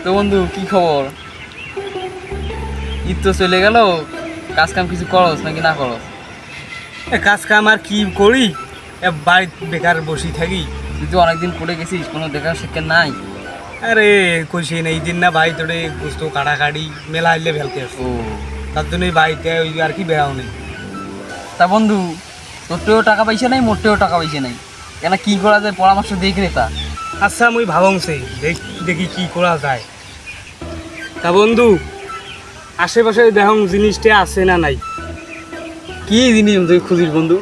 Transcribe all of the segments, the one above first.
তো বন্ধু কি খবর? ঈদ তো চলে গেল, কাজ কাম কিছু করস নাকি না করস? কাজ কাম আর কি করি, বাড়িতে বেকার বসে থাকি। তুই তো অনেকদিন করে গেছিস, কোনো দেখা শিক্ষা নাই। আরে কইছি না এই দিন না ভাই তোরে গোস্ত কাটাকাটি মেলা আইলে ফেলতে আসো, ও তার জন্যই বাড়িতে ওই আর কি বেড়াও নেই। তা বন্ধু, তোরটেও টাকা পয়সা নাই, মোটেও টাকা পয়সা নাই, কেন কি করা যায় পরামর্শ দিক রে তা। আচ্ছা মুই ভাবংছি দেখি কি করা যায়। তা বন্ধু আশেপাশে দেখুন জিনিসটা আছে না নাই? কি জিনিস তুই খুঁজিস বন্ধু?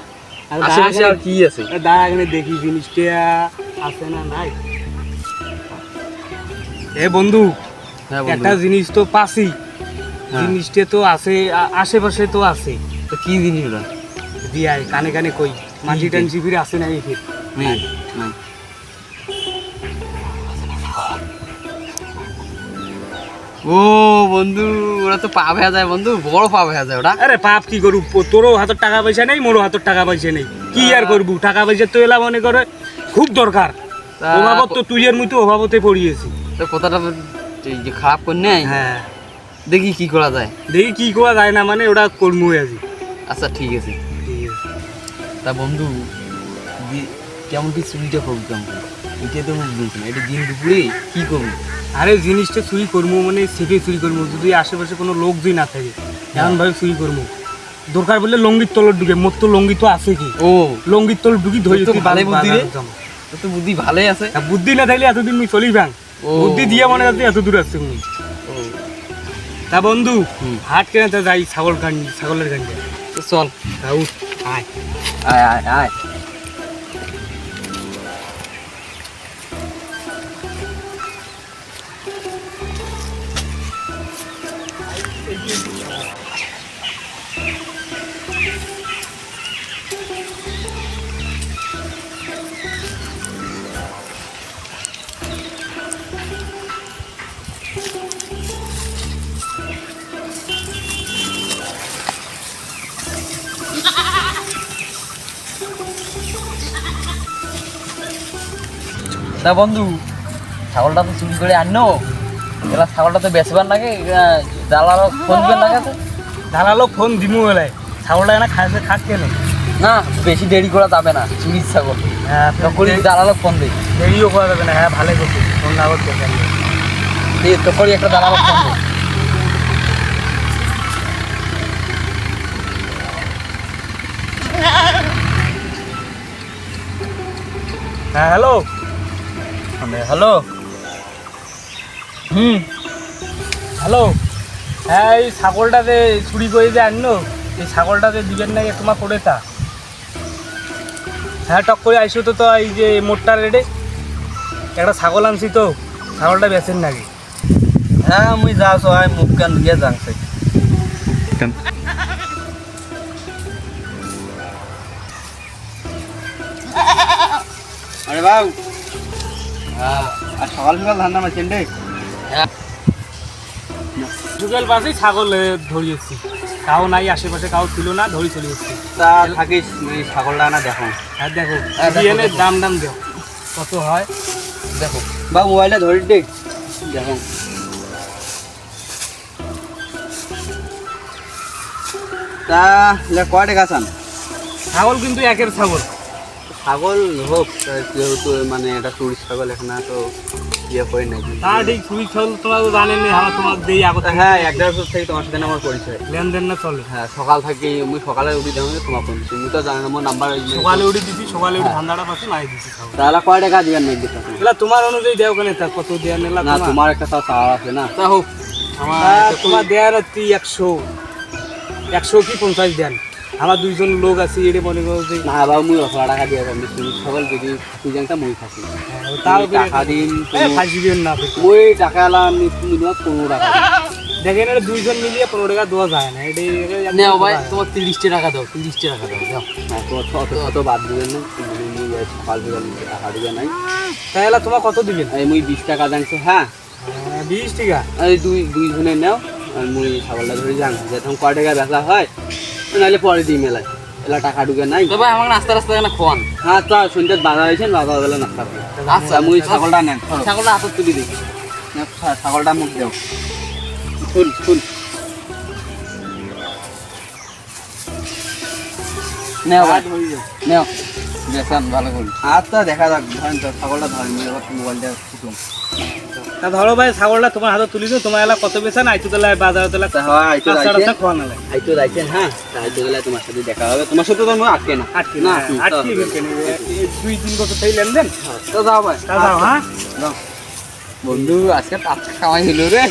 আশেপাশে আর কি আছে? দাঁড়া এখানে দেখি জিনিসটা আছে না নাই। এ বন্ধু, হ্যাঁ বন্ধু। একটা জিনিস তো পাচ্ছি, হ্যাঁ। জিনিসটা তো আছে আশেপাশে তো আছে। তো কি জিনিস ওটা? দিয়াই কানে কানে কই মাঝি টানছি ফিরে আসে না এই ফির। নেই নাই। ও বন্ধু, ওরা তো পা ভেয়া যায় বন্ধু, বড় পা ভেয়া যায় ওটা। আরে পাপ কি করু, তোরও হাতের টাকা পয়সা নেই, মোরও হাতের টাকা পয়সা নেই, কি আর করবো? টাকা পয়সা তো এলা মনে করে খুব দরকার। তা- অভাবত তো তুই এর মতো অভাবতে পড়িয়েছি। তো কথাটা এই যে খারাপ করে নেই, হ্যাঁ দেখি কি করা যায়। দেখি কি করা যায় না, মানে ওটা কর্ম আছি। আচ্ছা ঠিক আছে। তা বন্ধু কেমন কি চুরিটা করবি কেমন? এটা তো মুখ বলছি না, এটা দিন দুপুরে কি করবি? আরে জিনিসটা চুরি করবো মানে সেটাই চুরি করবো, যদি আশেপাশে কোনো লোক যদি না থাকে এমন ভাবে চুরি করবো। দরকার বললে লঙ্গির তলত ঢুকে, মোর তো লঙ্গি তো আছে কি, ও লঙ্গির তল ঢুকি ধরে তোর তো ভালোই বুদ্ধি রে। তোর তো বুদ্ধি ভালোই আছে। বুদ্ধি না থাকলে এতদিন মুই চলি ভাঙ, ও। বুদ্ধি দিয়ে মনে হচ্ছে এত দূর আসছে মুই। ও তা বন্ধু হুম। হাট কেনাতে যাই ছাগলের গান তো চল, আয়। আয় আয় আয়। তা বন্ধু, ছাগলটা তো চুরি করে আনো, এবার ছাগলটা তো বেচবার লাগে, জ্বালারও ফোন দিবেন লাগে তো। ধারালো ফোন দিমু বেলায়, ছাগলটা না খাইছে খাক কেন? না বেশি দেরি করা যাবে না, চুরির ছাগল। হ্যাঁ তখন জ্বালালো ফোন দিই, দেরিও করা যাবে না। হ্যাঁ ভালোই করছি, ফোন না করতে তখন একটা জ্বালালো ফোন দিই। হ্যাঁ হ্যালো হ্যালো। হুম। হ্যালো, হ্যাঁ এই ছাগলটাতে চুরি করে যে আনলো, এই ছাগলটাতে দিবেন নাকি তোমার করে তা? হ্যাঁ টক করে আইসো তো, তো এই যে মোটটা রেডে একটা ছাগল আনছি, তো ছাগলটা বেচেন নাকি? হ্যাঁ মুই যা সহায় মুখ কান দিয়ে যাংছে। আরে বাবু, আর সকাল সকাল ধান্দা মারছেন রে? যুগেল পাশেই ছাগল ধরিয়েছি, কাউ নাই আশেপাশে, কাউ ছিল না, ধরি চলে এসছি। তা থাকিস ছাগলটা না দেখো। হ্যাঁ দেখো হ্যাঁ, দেখো, বিরিয়ানির দেখো। দাম দেখো কত হয়। দেখো বা মোবাইলটা ধরি দেখ দেখো। তা কয় টাকা চান? ছাগল কিন্তু একের ছাগল। ছাগল হোক, যেহেতু মানে এটা টুরিস্ট ছাগল, এখানে তো ইয়ে করে নাকি। তা ঠিক চুরি ছাগল তোমরা তো জানেন না, আমরা তোমার দেই আগত হ্যাঁ, এক দেড় বছর থেকে তোমার সাথে আমার পরিচয়। লেনদেন না চলে। হ্যাঁ, সকাল থেকে মুই সকালে উঠি দেবো তোমার ফোন, তুমি তো জানো আমার নাম্বার। সকালে উঠে দিছি, সকালে উঠে ধান্দাটা পাশে নাই দিছি ছাগল। তাহলে কয় টাকা দিবেন নাকি? এলা তোমার অনুযায়ী দেও কেন, তা কত দেয়া নেলা না, তোমার? তোমার একটা তাও চাওয়া আছে না। তা হোক। তোমার দেয়ার তুই 100 কি 50 দেন, আমার দুইজন লোক আছে, এটা মনে করো যে না বাবু, মুই 18 টাকা দিয়ে যাবো। টুরিস্ট ছাগল যদি তুই জানতা মই থাকি, তাও টাকা দিন। ফাঁসিবেন না। ওই টাকা এলাম মিনিমাম 15 টাকা। দেখেন এটা দুইজন মিলিয়ে 15 টাকা দেওয়া যায় না, এটা নেও ভাই, তোমার 30 টাকা দাও, 30 টাকা দাও, দাও। হ্যাঁ, অত বাদ দিবেন না, সকাল বিকাল টাকা দিবে নাই। তাহলে তোমার কত দিবেন? এই মুই 20 টাকা জানছো। হ্যাঁ 20 টাকা। এই দুই জনে নেও, আর মুই ছাগলটা ধরে যান, যেরকম কয় টাকা বেচা হয় নাহলে পরে দিই মেলায়, এলা টাকা ঢুকে নাই। তবে আমাকে নাস্তা রাস্তা কেন খোয়ান? হ্যাঁ তো সন্ধ্যে বাজার হয়েছেন, বাজার গেলে নাস্তা করে। আচ্ছা মুই ছাগলটা নেন, ছাগলটা হাতত তুলি দেখি। ছাগলটা মুখ দাও ফুল ফুল নেও ভাই নেও দেখেন ভালো করে আচ্ছা দেখা যাক ধরেন তো ছাগলটা ধরেন মোবাইলটা ফুটুন তা ধরো ভাই ছাগলটা তোমার হাতে তুলি তো তোমার এলা কত বেছেন আইতো তাহলে বাজারে তাহলে হ্যাঁ আইতো যাইছেন খাওয়া না আইতো যাইছেন হ্যাঁ আইতো গেলে তোমার সাথে দেখা হবে তোমার সাথে তো আটকে না আটকে না আটকে গেছে 2-3 বছর থেকে লেনদেন তো যাও ভাই তা যাও হ্যাঁ যাও বন্ধু আজকে টাকা খাওয়াই হলো রে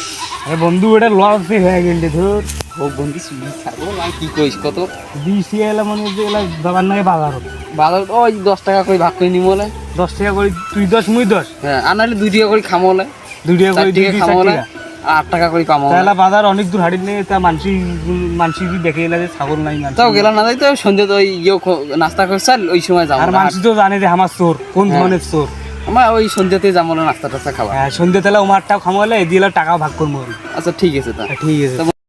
আরে বন্ধু এটা লস হয়ে গেল ধর ও বন্ধু শুনি ছাগল আমি কি কইস কত দিছি এলা মানে যে এলা বাবার নাকি বাজার বাজার ওই 10 টাকা করে ভাগ করে নিব বলে 10 টাকা করে তুই 10 মুই 10 হ্যাঁ আর নাহলে 2 টাকা করে খামো বলে 2 টাকা করে 4 টাকা খামো বলে 8 টাকা করে কামাও তাহলে বাজার অনেক দূর হাঁটি নিয়ে তা মানসি দেখে এলা যে ছাগল নাই মানসি তাও গেলাম না যাই তো সন্ধ্যে তো ওই নাস্তা করছাল ওই সময় যাবো আর মানসি তো জানে যে আমার চোর কোন ধরনের চোর আমার ওই সন্ধ্যাতে যাবো না নাস্তা টাস্তা খাওয়া হ্যাঁ সন্ধ্যে তাহলে ওমারটাও খামালে দিয়ে টাকাও ভাগ করবো আচ্ছা ঠিক আছে তা ঠিক আছে